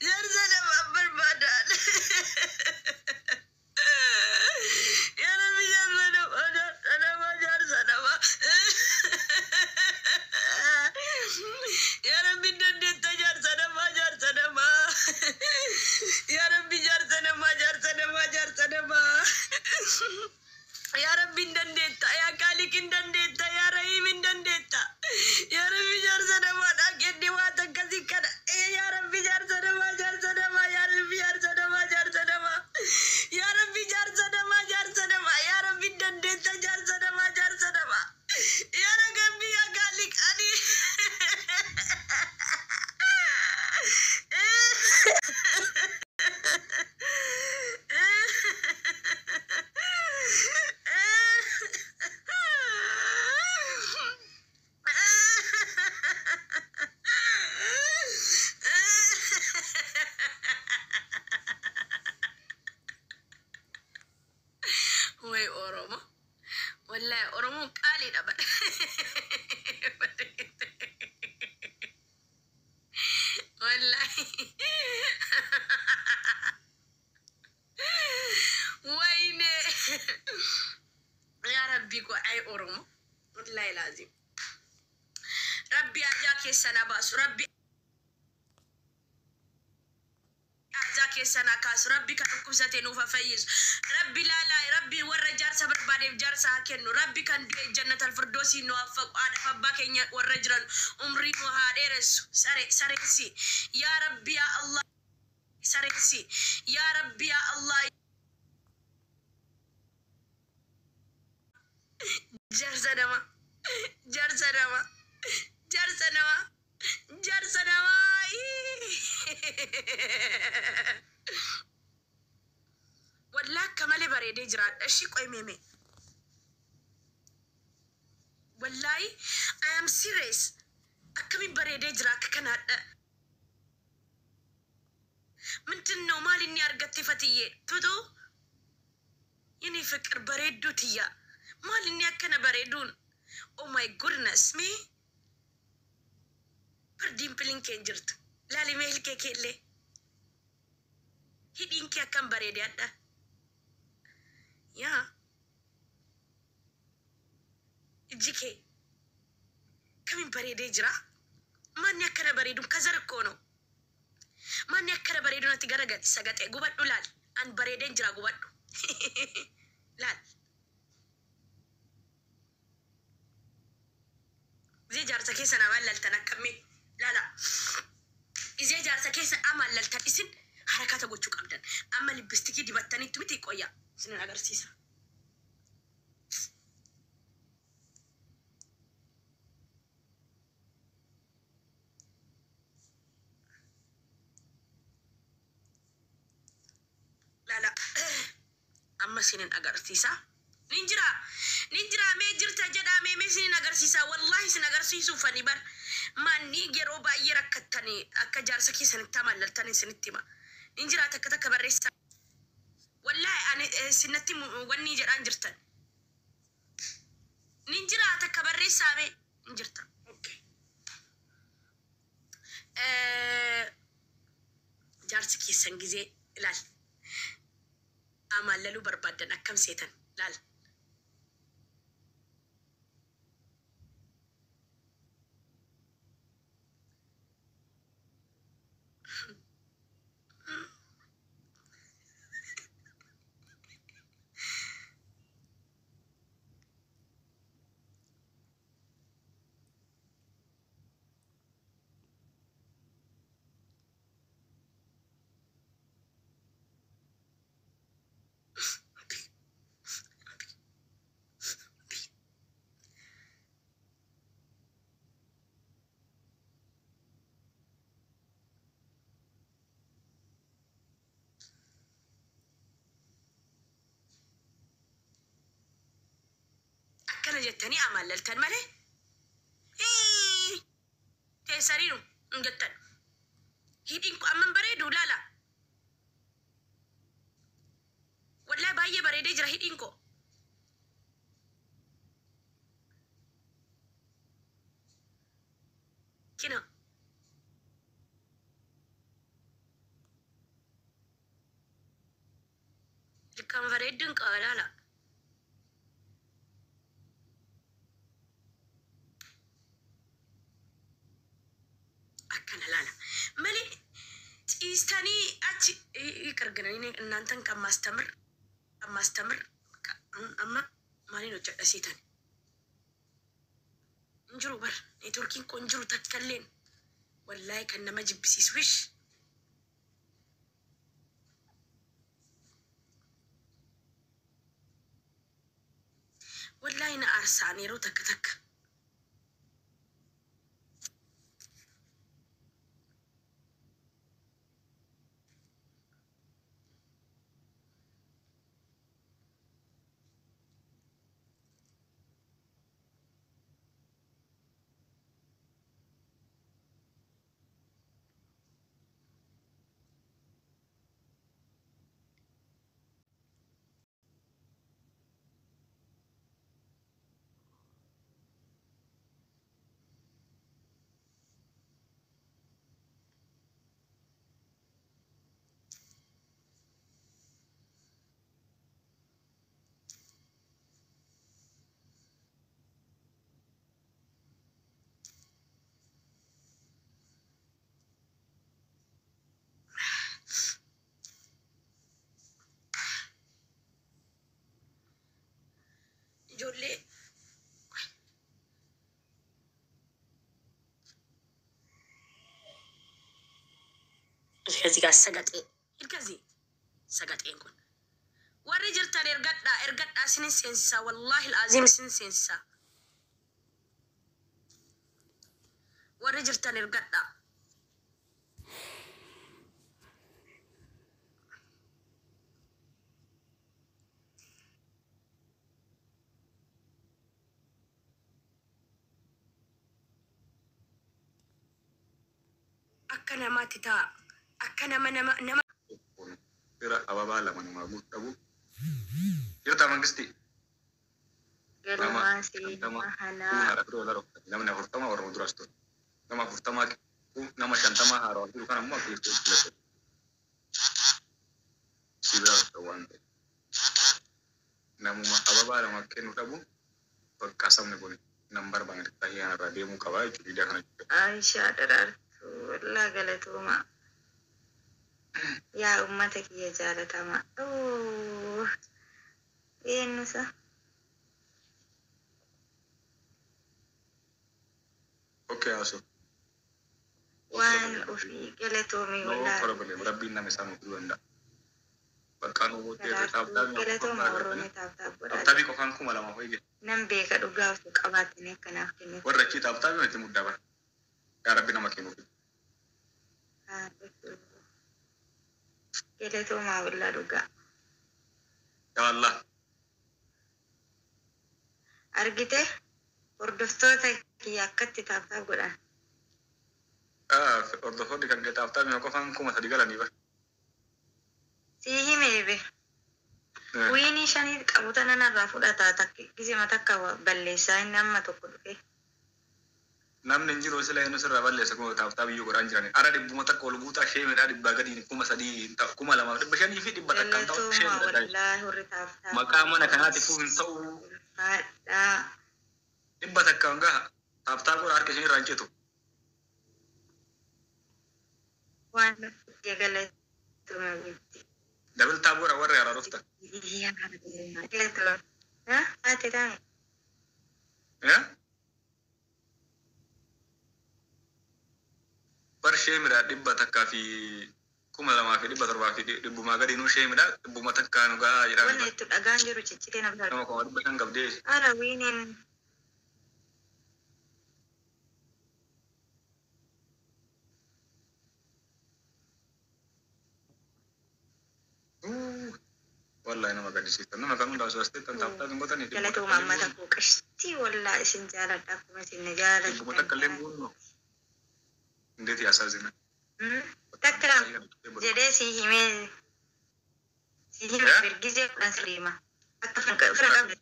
جرسنا بابر بدل يا ربي جرسنا بدل أنا ما جرسنا ما يا ربي نديت جرسنا ما جرسنا ما يا ربي جرسنا ما جرسنا ما جرسنا ما يا ربي نديت يا كالك نديت يا رحيم نديت يا ربي جرسنا ما أكيد واتك كذا يا ربي جرسنا ما جرسنا ما يا ربي جرسنا ما جرسنا ما يا ربي جرسنا ما جرسنا ما يا ربي نديت جرسنا ما جرسنا ما يا ربي يا كالك أني وي أورومو والله أورومو قالي دبل والله ويني يا ربي قو أي أورومو والله لازم ربي أجاك السنة باس ربي أجاك السنة كاس ربي كتكم ستنو ففيز ربي لا ربي ورا جارسة بربادي جارسة كنو ربي كان دي جنة الفردوسي نوافق على فباك ورا جران عمري وهادرس سرسي يا ربي يا الله سرسي يا ربي يا الله جارسة نما جارسة نما جارسة نما جارسة نما والله كمالي بريدي جران اشي قوي ميمي والله I am serious أكمي بريدي جراك كان من تنو مالي إني أرقتي فتية تدو يني فكر بريدو تيا مالي إني أكنا بريدون oh my goodness me بردين بلين كنجرت لا لي مهل كيكي اللي هيدين كي أكم بريدي أدا يا جيكي كمين بريدي جرا ماني أكنا بريدون كزر كونو ماني أكنا بريدون أتغرغت ساقاتي قبادو لال أن بريدين جرا قبادو لال زي جارتا كيسا نعمل لالتنا كمي لا إزي جارتا كيسا أعمل لالتنا إسن حركات أقول شوك أبدا أما لبستكي دي بطاني تمتي قويا سنين أغر سيسا لا أما سنين أغر سيسا نينجرا ميجرتا جدا ميمي سنين أغر سيسا والله سنين أغر سيسو فنبر ما نيجرو باي ركتني أكا جارسا كيسا نتاما لالتاني سنتما نينجرا تكتك بريسا والله أنا سنتي وني جران جرتن نينجرا تكبري سامي نجرتا اوكي جارسكي سنجزي لال اما لالو بربادن اكم سيتن لال جتني أعمل للتن ماله تيسرينو جتن هيدينكو أمن بريدو لا والله بايه بريدي جرا هيدينكو كنا كان فريدن قال لا أكن لا ملي تيستاني أتي يكرجني إن أنت كم استمر أما ماني نوجد أسيتان نجرو بر نتوركين كونجرو تتكلم والله كان ما جيب سيسويش والله أنا أرساني رو تك جولي الكزي قاعد سقط الكزي سقط إنكون ورجل تاني إرقد سنين سنسا والله العظيم سنين سنسا ورجل تاني إرقد أكنا ما تتا أكنا ما نما Kira apa lama nama tabu. Kira taman gesti. Nama mahana. Ada tu ada nama nama pertama orang mudas tu. Nama pertama nama shantama haro. Itu kan nama itu. Sibra tawan. Nama apa lama kenu tabu. Kasam ni pun number banget. Tanya radio muka baik jadi dah kan. Aisyah darar. Wallah galatuma. Ya ummatak ya jalatama. Oh. Nusa. Okay, aso. Wan ufi galatumi wallah. No problem. Rabbi nama sama tu anda. Bakkan ugut dia tabda. Galatuma oroni tabda. Tapi kau kan kumala mau pergi. Nambe ka duga su qabatine kana kene. Warra kita tabda nanti mudah bah. Ya Rabbi nama kenu. Ah betul. Galatuma wallah duga. Ya Allah. Argite hordoftoota kiyya akkatti taaftaa godhan. Hordoftoonni kan taaftaa mi'a qofaan kuma sadi galanii bara. Sii himeebe. Wiinii shanii qabuta nanarraa fudhataa gisima takka balleessaa inni amma tokko dhufe. Namni hin jiru sila inni sirraa balleessa kuma taaftaa biyyuu godhaan jirani. Ara dhibbuma takka ol guutaa ishee midhaa dhibbaa gadiin kuma sadii kuma lamaaf dhibba shanii fi dhibba takkaan ta'u ishee midhaa. Wallaahi horri taaftaa. Maqaa mana kanaatiif hin ta'u. Haadhaa. Dhibba takkaan gaha taaftaa godha harka ishee irraa hin citu. Waan eegalatuma bitti. Dabaltaa boora warra yaaraa dhufta. Ati taa'e. Bar ishee midhaa dhibba takkaa fi kuma lamaa fi dhibba torbaa fi dhibbumaa gadiinuu ishee midhaa dhibbuma takkaan gahaa jedhama. Wanni itti dhagaan jiru ciccitee nama Nama kuma dhibba shan qabdee. Ara wiiniin. Wallahi nama gadisiisan. Nama kan hundaa osoo asitti taaftaa hin godhanii. Galatuma amma takku qashtii wallaa isin jaaladha akkuma isin na jaaladha. Dhibbuma takka illee buunnu. Indeet yaasaa zina. Takka jedhee si himee birgisee kudhan sirriima. Akka fira qabde.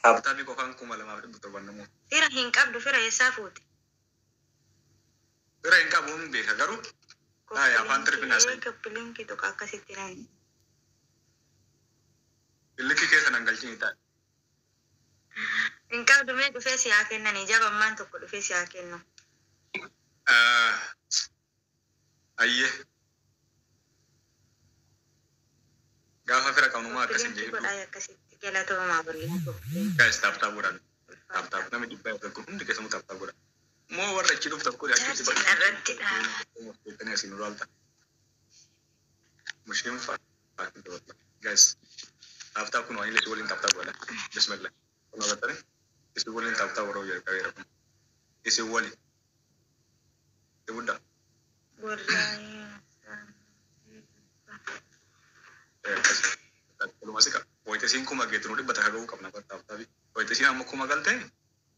Taphtaa qofaan 2,700 namoo. Fira hin qabdu fira eessaa fuute? Bira hin qabu hin beeka garuu. Afaan tirfinaa Koppilinki tokko akkasitti nani. Illikki keessa nan galchini ta'a. Hin qabdu mee dhufee si haa kennanii jabammaan tokko dhufee si haa kennu. Ayyee. Gaafa fira qabumaa akkasiin jedhu. Godhaa akkasitti galatoomaa bal'ina tokko. Guys, taphtaa godhan. Taphtaa namni dhibbaa tokko hundi keessamuu taphtaa godhan. Moo warra achi dhufu tokko achitti Jaartiin irratti dhaaba. Beekanii asiin ulaalta. Mushiin fa'aa dabala. Guys, taphtaa kun waan illee waliin taphtaa godhan. Bismillah. Kun agartani? Isin waliin taphtaa warra hojii qabeera kun. Isin waliin. Isin guddaa. Walumaa si qaba. Wayita isiin kuma geetu nu dhibba takka gahuu qabna taphtaa fi wayita isiin amma kuma galtee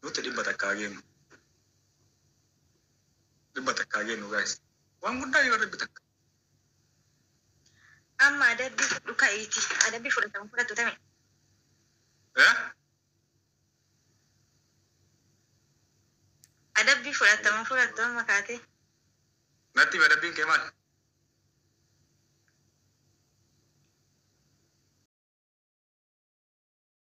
nuti dhibba takka geenu. Dhibba takka geenu guys. Waan guddaa yoo dhibba takka. Amma adabbii fudhu ka'iiti. Adabbii fudhatamu fudhatu tame. Adabbii fudhatamu fudhatu amma kaatee. Natti adabbiin kee maali?